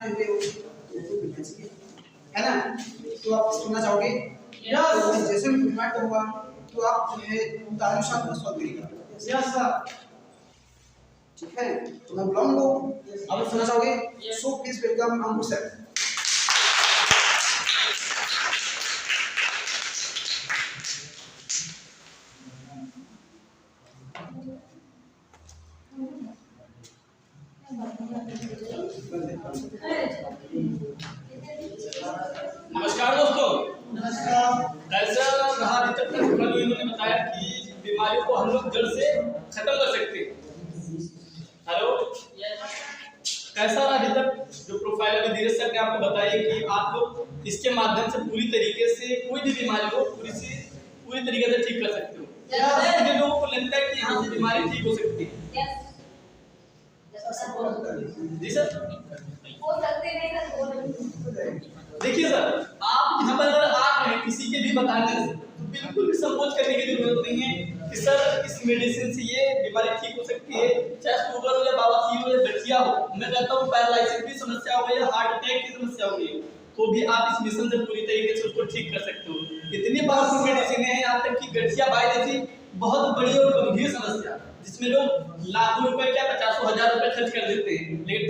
है ना। तो आप सुनना चाहोगे? यस। जैसे मैं डिमांड करूंगा तो आप जो है अनुसार सॉल्व करिएगा। Yes sir. ठीक है, तो मैं बुलाऊंगा, आप सुनना चाहोगे? So please welcome Ankur sir. नमस्कार दोस्तों। नमस्कार। कैसा रहा अभी तक इन्होंने बताया कि बीमारियों को हम लोग जड़ से खत्म कर सकते हैं। हेलो, कैसा रहा अभी तक जो प्रोफाइल अभी धीरज सर ने आपको बताया कि आप लोग इसके माध्यम से पूरी तरीके से कोई भी बीमारी को पूरी तरीके से ठीक कर सकते हो। कितने लोगों को लगता है कि यहाँ से बीमारी ठीक हो सकती है? जी सर, हो सकते नहीं सर। देखिए सर, आप यहाँ पर अगर आ रहे हैं किसी के भी बताने से तो बिल्कुल भी संकोच करने की जरूरत नहीं है कि सर इस मेडिसिन से ये बीमारी ठीक हो सकती है। चाहे शुगर हो या बवासीर हो या गठिया हो, मैं कहता हूँ पैरालिसिस की समस्या हो या हार्ट अटैक की समस्या हो गई, तो भी आप इस मिशन से पूरी तरीके से उसको ठीक कर सकते हो। इतनी पावरफुल मेडिसिन है, यहाँ तक कि गठिया बाई जैसी बहुत बड़ी और गंभीर समस्या जिसमें लोग लाखों रुपए क्या 50,000 रुपए खर्च कर देते हैं, लेकिन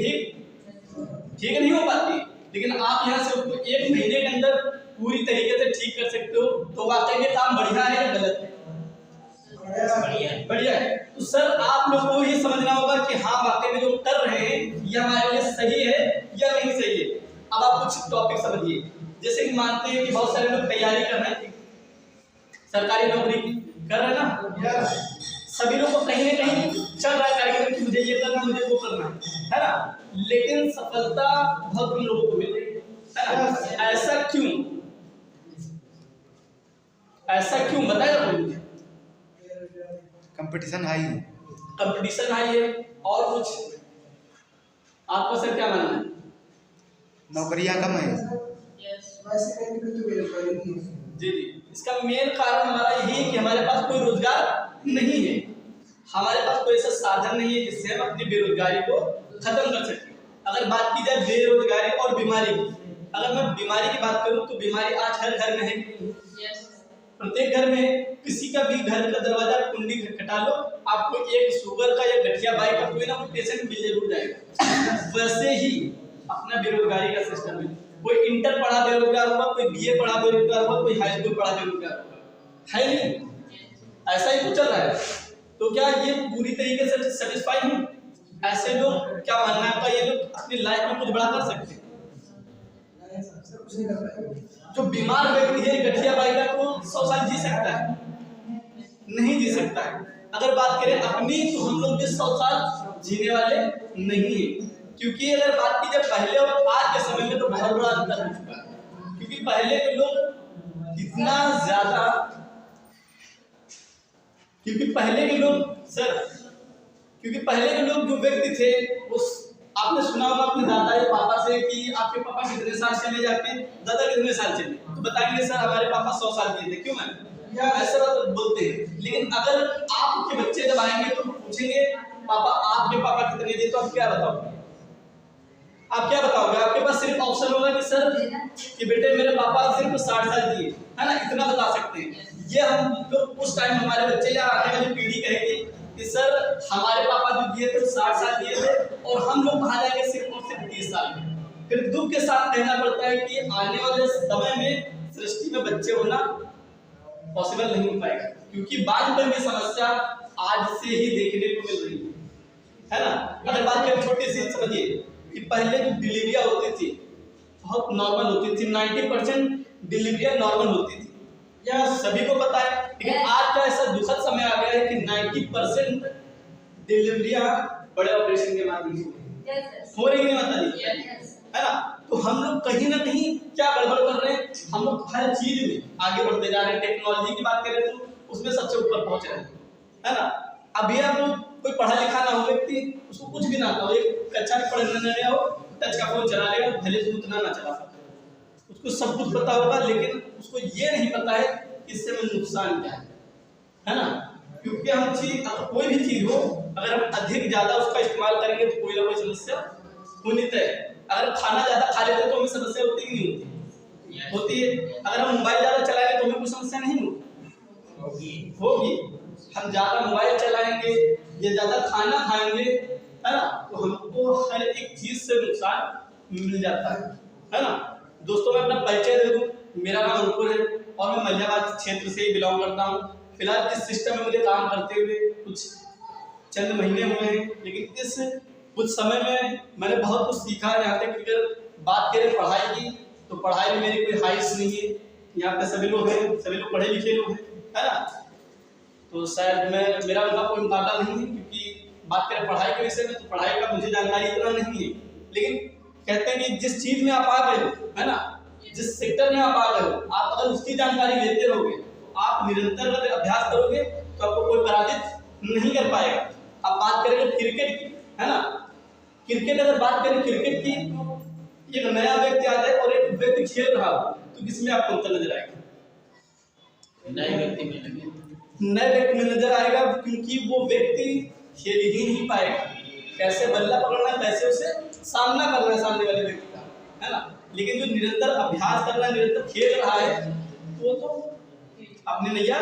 ठीक नहीं हो पाती। लेकिन आप यहाँ से उसको 1 महीने के अंदर पूरी तरीके से ठीक कर सकते हो। तो वाकई में काम बढ़िया है या गलत है? बढ़िया है। तो सर आप लोग को ये समझना होगा कि हाँ वाकई में जो कर रहे हैं ये हमारे लिए सही है या नहीं सही है। अब आप कुछ टॉपिक समझिए। जैसे कि मानते हैं कि बहुत सारे लोग तैयारी कर रहे हैं सरकारी नौकरी की, कर रहे हैं ना। सभी लोग को कहीं ना कहीं चल रहा है कार्यक्रम कि मुझे ये करना, मुझे वो करना है ना। लेकिन सफलता बहुत कम लोगों को मिल रही है ना। ऐसा क्यों? ऐसा क्यों बताया मुझे? कंपटीशन हाई है। कंपटीशन हाई है और कुछ आपका सर क्या मानना है? नौकरियां कम है। जी जी, इसका मेन कारण हमारा यही है कि हमारे पास कोई रोजगार नहीं है, हमारे पास कोई ऐसा साधन नहीं है जिससे हम अपनी बेरोजगारी को खत्म कर सकें। अगर बात की जाए बेरोजगारी और बीमारी की, अगर मैं बीमारी की बात करूं तो बीमारी आज हर घर में है। प्रत्येक घर में किसी का भी घर का दरवाजा कुंडी खटखटा लो, आपको एक शुगर का या गठिया बाई का कोई ना कोई पेशेंट मिल जरूर जाएगा। वैसे ही अपना बेरोजगारी का सिस्टम है। कोई इंटर पढ़ा बेरोजगार होगा, कोई बीए पढ़ा बेरोजगार होगा, कोई हाई स्कूल पढ़ा बेरोजगार होगा, है नहीं? ऐसा ही कुछ चल रहा है। तो क्या ये पूरी तरीके से सेटिस्फाई हैं? ऐसे लोग क्या मानना है आपका, ये लोग अपनी लाइफ में कुछ बड़ा कर सकते हैं? जो बीमार व्यक्ति है गठिया बाई का वो 100 साल जी सकता है? नहीं जी सकता है। अगर बात करें अपनी तो हम लोग भी 100 साल जीने वाले नहीं है। क्योंकि अगर बात की जाए पहले और आज के समय में तो बहुत बड़ा अंतर हो चुका है। क्योंकि पहले के लोग इतना ज्यादा, क्योंकि पहले के लोग जो व्यक्ति थे उस आपने सुना होगा अपने दादा या पापा से कि आपके पापा कितने साल चले जाते, दादा कितने साल चले, तो बताएंगे सर हमारे पापा 100 साल जिए थे। क्यों मैम ऐसा बात बोलते हैं। लेकिन अगर आपके बच्चे जब आएंगे तो पूछेंगे पापा आपके पापा कितने जिए, तो आप क्या बताओगे? आप क्या बताओगे? आपके पास सिर्फ ऑप्शन होगा कि सर कि बेटे मेरे पापा सिर्फ 60 साल जिए, है ना, इतना बता सकते हैं। ये हम लोग उस टाइम हमारे बच्चे या आने वाली पीढ़ी कहेगी कि सर हमारे पापा जो जिए थे 60 साल जिए थे और हम लोग कहाँ जाएंगे सिर्फ और सिर्फ 30 साल में। फिर दुख के साथ कहना पड़ता है कि आने वाले समय में सृष्टि में बच्चे होना पॉसिबल नहीं हो पाएगा, क्योंकि बांझपन की समस्या आज से ही देखने को मिल रही है ना। अगर बात करें छोटी सी, समझिए कि पहले जो डिलीवरियां होती थी बहुत नॉर्मल होती थी, 90% डिलीवरियां नॉर्मल होती थी, यह सभी को पता है। लेकिन आज का ऐसा दुखद समय आ गया है कि 90% डिलीवरियां बड़े ऑपरेशन के माध्यम से हो रही है, माता जी, है ना। तो हम लोग कहीं ना कहीं क्या गड़बड़ कर रहे हैं, हम लोग हर चीज में आगे बढ़ते जा रहे हैं। टेक्नोलॉजी की बात करें तो उसमें सबसे ऊपर पहुंच रहे हैं, है ना। अभी आप लोग कोई पढ़ा लिखा ना हो व्यक्ति, उसको कुछ भी ना आता हो, एक कच्चा पढ़ने न गया हो, टच का फोन चला लेगा, भले से उतना ना चला सकता, उसको सब कुछ पता होगा, लेकिन उसको ये नहीं पता है कि इससे में नुकसान क्या है ना। क्योंकि हम चीज, कोई भी चीज हो, अगर हम अधिक ज्यादा उसका इस्तेमाल करेंगे तो कोई ना कोई समस्या होनी तय है। अगर खाना ज्यादा खा लेते तो हमें समस्या होती कि नहीं होती? होती है। अगर हम मोबाइल ज्यादा चलाएंगे तो हमें कोई समस्या नहीं होगी। हम ज्यादा मोबाइल चलाएंगे या ज्यादा खाना खाएंगे, है ना, तो हमको हर एक चीज से नुकसान मिल जाता है ना। दोस्तों मैं अपना परिचय दे दूं, मेरा नाम अंकुर है और मैं मलियाबाद क्षेत्र से बिलोंग करता हूँ। फिलहाल इस सिस्टम में मुझे काम करते हुए कुछ चंद महीने हुए हैं, लेकिन इस कुछ समय में मैंने बहुत कुछ सीखा है। यहाँ तक अगर बात करें पढ़ाई की, तो पढ़ाई में मेरी कोई हाइस नहीं है। यहाँ पे सभी लोग हैं, सभी लोग पढ़े लिखे लोग हैं, है ना, तो शायद मेरा उनका कोई मुकाबला नहीं है। क्योंकि बात करें पढ़ाई के विषय में, तो पढ़ाई का मुझे जानकारी इतना नहीं है, लेकिन कहते हैं कि जिस चीज में आप आ गए हो, है ना, जिस सेक्टर में आप आ गए हो, आप अगर उसकी जानकारी लेते रहोगे, तो आप निरंतर अगर अभ्यास करोगे तो आपको कोई पराजित नहीं कर पाएगा। अब बात करेंगे क्रिकेट की, है ना, क्रिकेट अगर बात करें क्रिकेट की, तो एक नया व्यक्ति आता है और एक व्यक्ति खेल रहा हो, तो किसमें आपको अंतर नजर आएगा? नए व्यक्ति में नजर आएगा, क्योंकि वो व्यक्ति खेल ही नहीं पाएगा। कैसे बल्ला पकड़ना है, कैसे उसे सामना करना है सामने वाले व्यक्ति का, है ना। लेकिन जो निरंतर अभ्यास कर रहा है, निरंतर खेल रहा है, वो तो अपने नैया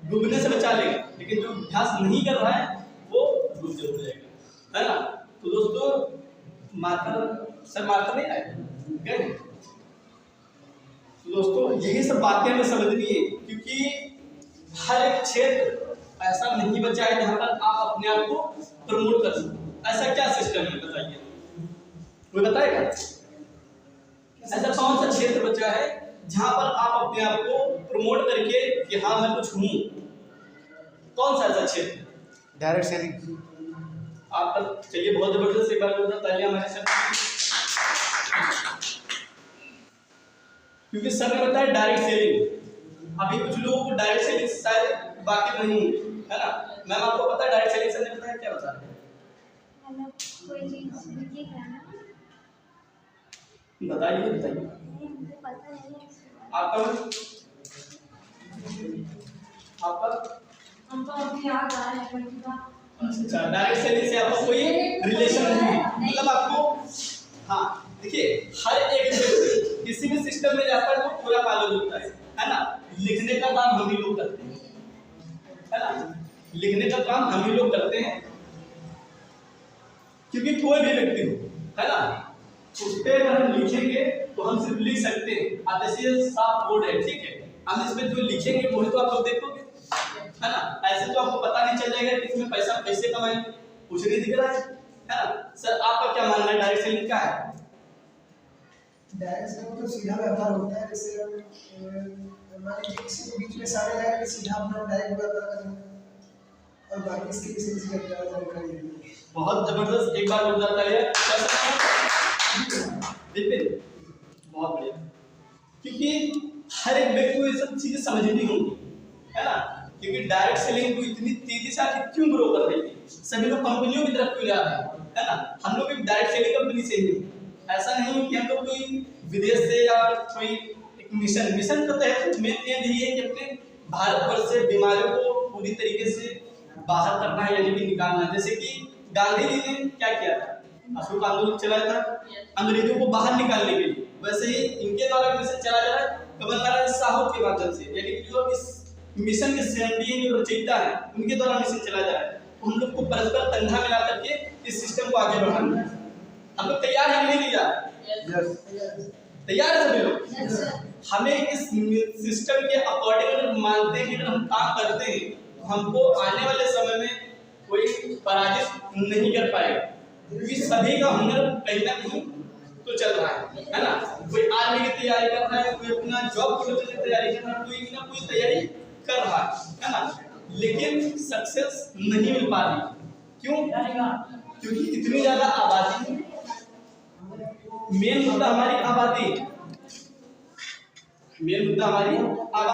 डूबने से बचा लेगा। लेकिन जो अभ्यास नहीं कर रहा है वो डूब जरूर जाएगा, है ना। तो दोस्तों मार्कर नहीं आए गए। तो दोस्तों यही सब बातें हमें समझनी है, क्योंकि हर एक क्षेत्र ऐसा नहीं बचा है जहाँ पर आप अपने आप को प्रमोट कर सको। ऐसा क्या सिस्टम है बताइए, कोई बताएगा? ऐसा कौन सा क्षेत्र बचा है जहाँ पर आप अपने आप को प्रमोट करके कि हाँ मैं कुछ हूँ? कौन सा ऐसा क्षेत्र? Direct selling. आपका चलिए बहुत जबरदस्त, एक बार बताइए हमारे सर, क्योंकि सर ने बताया डायरेक्ट सेलिंग। अभी कुछ लोगों को डायरेक्ट सेलिंग शायद वाकिफ नहीं है ना। मैम आपको पता है डायरेक्ट सेलिंग सर ने बताया क्या बता रहे हैं? मतलब कोई चीज बिक्री करना, बताइए मुझे पता नहीं है। आपका हमको अभी याद आ रहा है अच्छा, डायरेक्ट सेलिंग से आपको कोई रिलेशन नहीं है, मतलब आपको, हाँ देखिए, हर एक व्यक्ति किसी भी सिस्टम में जाता है तो पूरा कागज होता है ना। लिखने का काम हम ही लोग करते हैं, है ना, लिखने का काम हम ही लोग करते हैं। क्योंकि कोई भी व्यक्ति हो, है ना, उस पे अगर हम लिखेंगे तो हम सिर्फ लिख सकते हैं। अब जैसे साफ बोर्ड है, ठीक है, हम इसमें जो लिखेंगे वही तो आप लोग देखोगे, है ना। ऐसे तो आपको पता नहीं चल जाएगा कि इसमें पैसा कैसे कमाएंगे, कुछ नहीं दिख रहा है ना। सर आपका क्या मानना है, डायरेक्ट सेलिंग क्या है? डायरेक्ट सेलिंग तो सीधा व्यापार होता है। जैसे मान लीजिए किसी को बीच में सारे लगा के सीधा अपना डायरेक्ट व्यापार करना और बाकी इसके लिए किसी का जानकारी नहीं। बहुत जबरदस्त, एक बार और बताइए बिल्कुल, बहुत बढ़िया। क्योंकि हर एक व्यक्ति को ये सब चीजें समझनी होगी, है ना। क्योंकि डायरेक्ट सेलिंग को इतनी तेजी से आखिर क्यों ग्रो कर रही है? सभी लोग कंपनियों की तरफ क्यों जा रहे हैं, है ना। हम लोग भी डायरेक्ट सेलिंग कंपनी से ही, ऐसा नहीं कि हम लोग कोई विदेश से या कोई एक मिशन के तहत मेन एम यही है कि अपने भारतवर्ष से बीमारियों को पूरी तरीके से बाहर करना है, यानी कि निकालना है। जैसे कि गांधी जी ने क्या किया था, अशोक आंदोलन चलाया था अंग्रेजों को बाहर निकालने के लिए, वैसे ही इनके द्वारा मिशन चलाया जा रहा है कमल नारायण साहू के माध्यम से, यानी कि जो इस मिशन के सीएमडी जो रचयिता है उनके द्वारा मिशन चलाया जा रहा है। हम लोग को परस्पर तंधा मिला करके इस सिस्टम को आगे बढ़ाना है। हम लोग तैयार हैं कि नहीं तैयार? तैयार है सभी लोग? हमें इस सिस्टम के अकॉर्डिंग अगर मानते हैं, अगर हम काम करते हैं, तो हमको आने वाले समय में कोई पराजित नहीं कर पाएगा। क्योंकि सभी का हुनर कहीं ना कहीं तो चल रहा है ना। कोई आर्मी की तैयारी कर रहा है, कोई अपना जॉब की तैयारी कर रहा है, कोई ना कोई तैयारी कर रहा है ना, लेकिन सक्सेस नहीं मिल पा रही। क्यों? क्योंकि इतनी ज्यादा आबादी, मेन मुद्दा हमारी आबादी, मेन मुद्दा हमारी